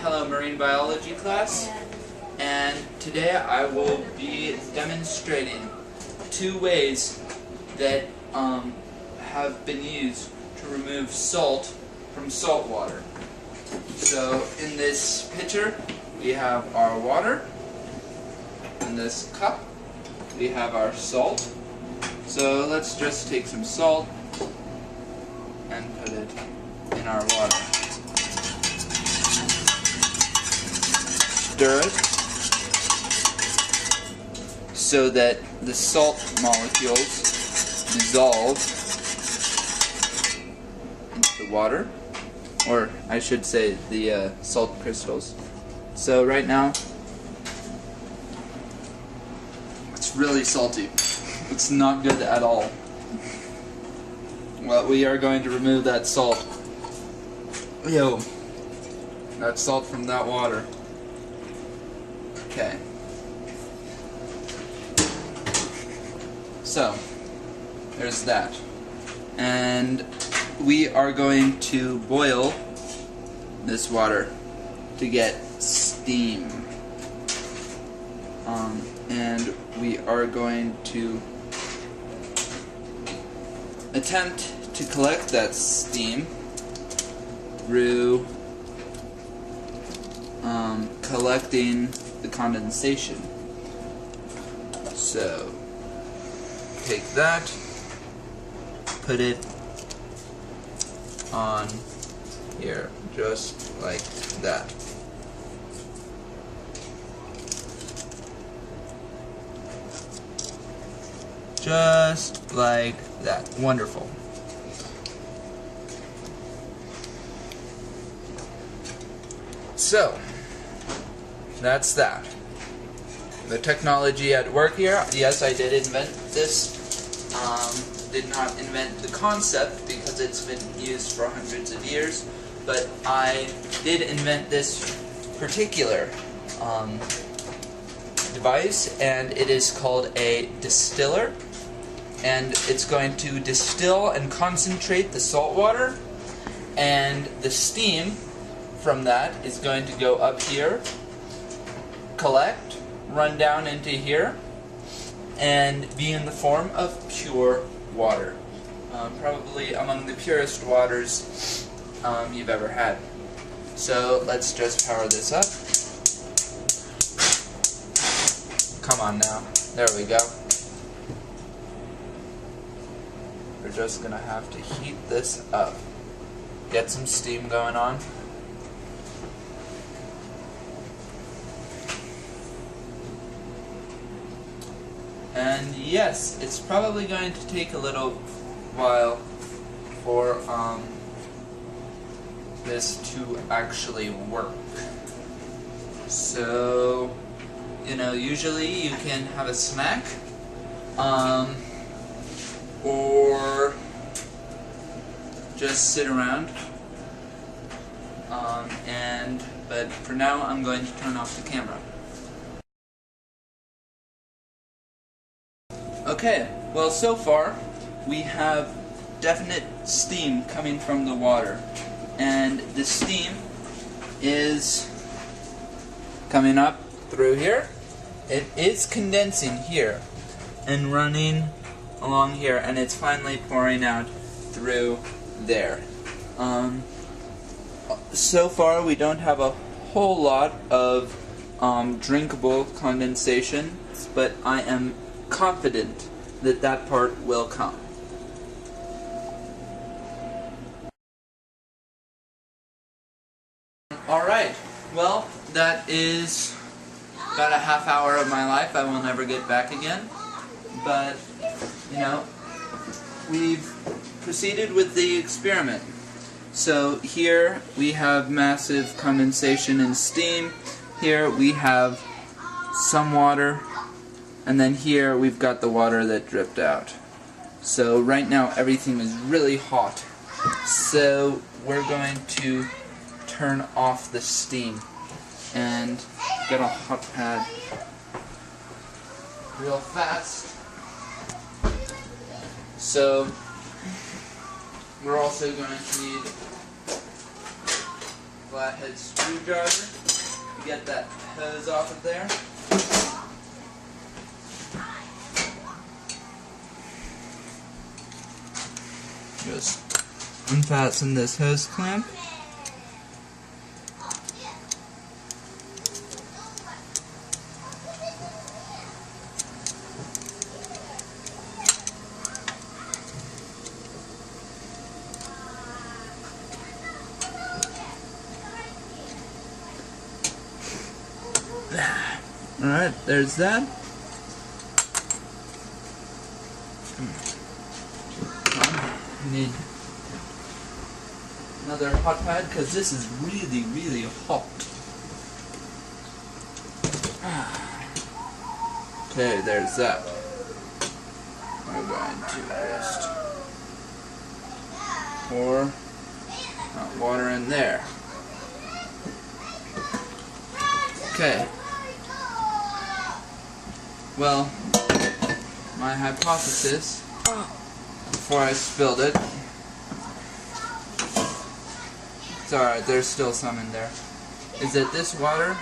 Hello Marine Biology class, and today I will be demonstrating two ways that have been used to remove salt from salt water. So in this pitcher we have our water, in this cup we have our salt. So let's just take some salt and put it in our water. Stir it so that the salt molecules dissolve into the water, or I should say the salt crystals. So right now it's really salty. It's not good at all. Well, we are going to remove that salt. That salt from that water. Okay. So, there's that. And we are going to boil this water to get steam. And we are going to attempt to collect that steam through collecting the condensation. So take that, put it on here, just like that. Just like that. Wonderful. So, that's that. The technology at work here, yes, I did invent this. Did not invent the concept because it's been used for hundreds of years, but I did invent this particular device, and it is called a distiller. And it's going to distill and concentrate the salt water, and the steam from that is going to go up here, collect, run down into here, and be in the form of pure water. Probably among the purest waters you've ever had. So let's just power this up. Come on now. There we go. We're just gonna have to heat this up. Get some steam going on. And yes, it's probably going to take a little while for this to actually work. So, usually you can have a snack, or just sit around, but for now I'm going to turn off the camera. Okay, well, so far we have definite steam coming from the water, and the steam is coming up through here. It is condensing here and running along here, and it's finally pouring out through there. So far we don't have a whole lot of drinkable condensation, but I am confident that that part will come. Alright, well, that is about a half hour of my life I will never get back again. But, we've proceeded with the experiment. So here we have massive condensation and steam. Here we have some water. And then here we've got the water that dripped out. So right now everything is really hot. So we're going to turn off the steam and get a hot pad real fast. So we're also going to need flathead screwdriver to get that hose off of there. Just unfasten this hose clamp. Alright, there's that. Need another hot pad because this is really, really hot. Okay, there's that. We're going to just pour hot water in there. Okay. Well, my hypothesis, before I spilled it, it's alright, there's still some in there, is that this water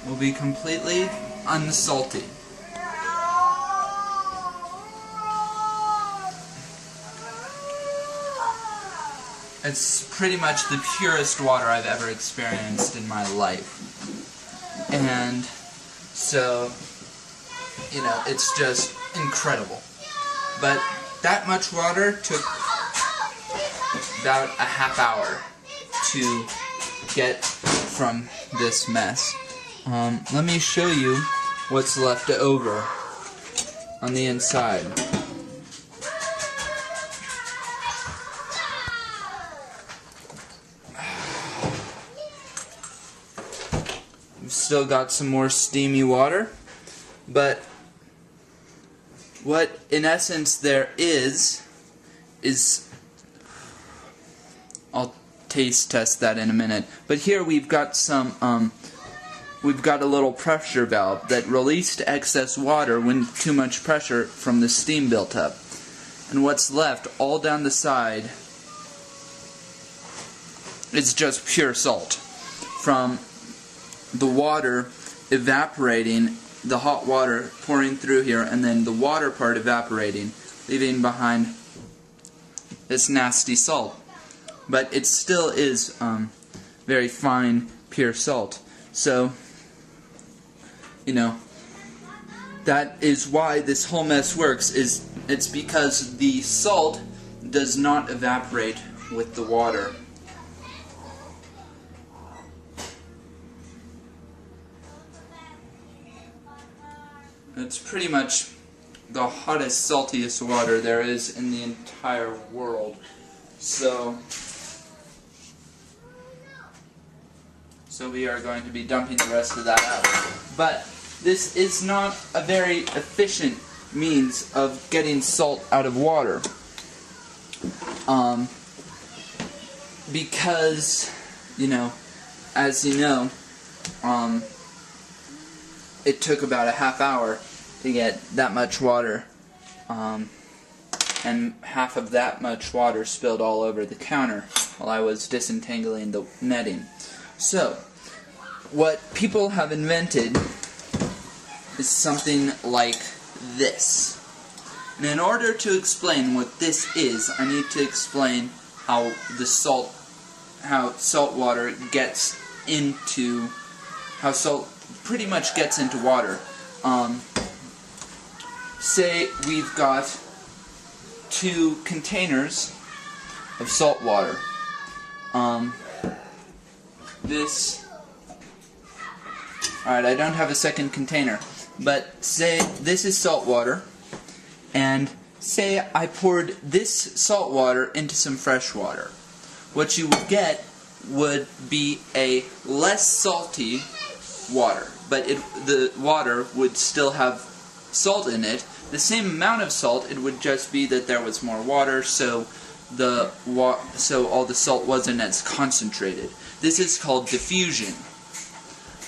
will be completely unsalty. It's pretty much the purest water I've ever experienced in my life. And so, you know, it's just incredible. But that much water took about a half hour to get from this mess. Let me show you what's left over on the inside. We've still got some more steamy water, but what in essence there is I'll taste test that in a minute. But here we've got some we've got a little pressure valve that released excess water when too much pressure from the steam built up. And what's left all down the side is just pure salt from the water evaporating, the hot water pouring through here, and then the water part evaporating, leaving behind this nasty salt. But it still is very fine, pure salt. So, you know, that is why this whole mess works, it's because the salt does not evaporate with the water. It's pretty much the hottest, saltiest water there is in the entire world. So we are going to be dumping the rest of that out. But this is not a very efficient means of getting salt out of water. Because, you know, as you know, it took about a half hour to get that much water, and half of that much water spilled all over the counter while I was disentangling the netting. So, what people have invented is something like this. And in order to explain what this is, I need to explain how salt water gets into, how salt pretty much gets into water. Say we've got 2 containers of salt water. Alright, I don't have a second container, but say this is salt water, and say I poured this salt water into some fresh water. What you would get would be a less salty water, but the water would still have salt in it. The same amount of salt, it would just be that there was more water, so all the salt wasn't as concentrated. This is called diffusion,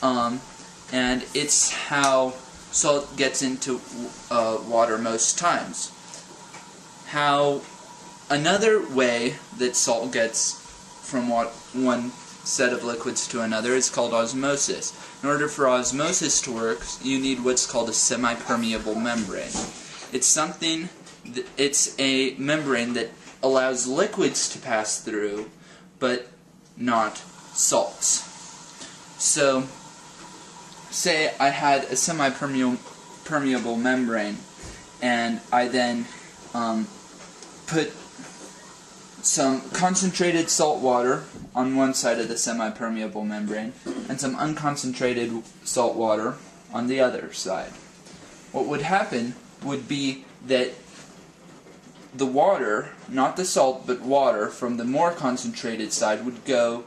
and it's how salt gets into water most times. Another way that salt gets from one set of liquids to another is called osmosis. In order for osmosis to work, you need what's called a semi-permeable membrane. It's a membrane that allows liquids to pass through, but not salts. So, say I had a semi-permeable membrane, and I then put some concentrated salt water on one side of the semi-permeable membrane and some unconcentrated salt water on the other side. What would happen would be that the water, not the salt, but water from the more concentrated side would go,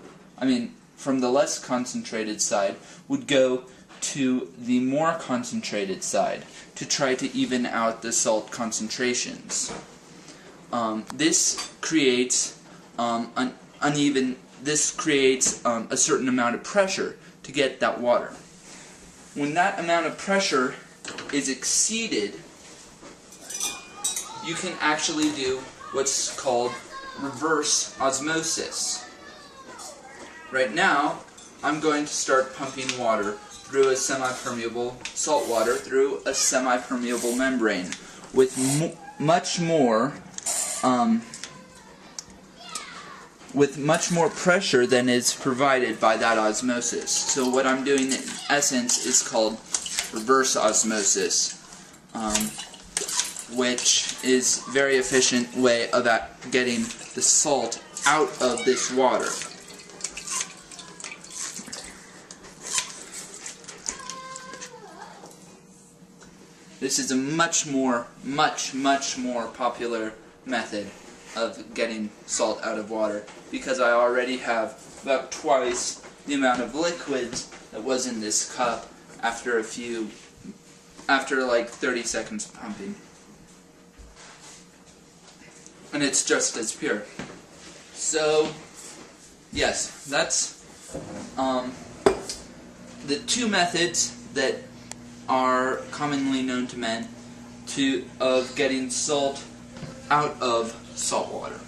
from the less concentrated side would go to the more concentrated side to try to even out the salt concentrations. This creates This creates a certain amount of pressure to get that water. When that amount of pressure is exceeded, you can actually do what's called reverse osmosis. Right now, I'm going to start pumping water through a semi-permeable salt water through a semi-permeable membrane with much more pressure than is provided by that osmosis. So what I'm doing in essence is called reverse osmosis, which is a very efficient way of getting the salt out of this water. This is a much more popular method of getting salt out of water, because I already have about twice the amount of liquids that was in this cup after like 30 seconds of pumping. And it's just as pure. So, yes, that's the two methods that are commonly known to men of getting salt out of salt water.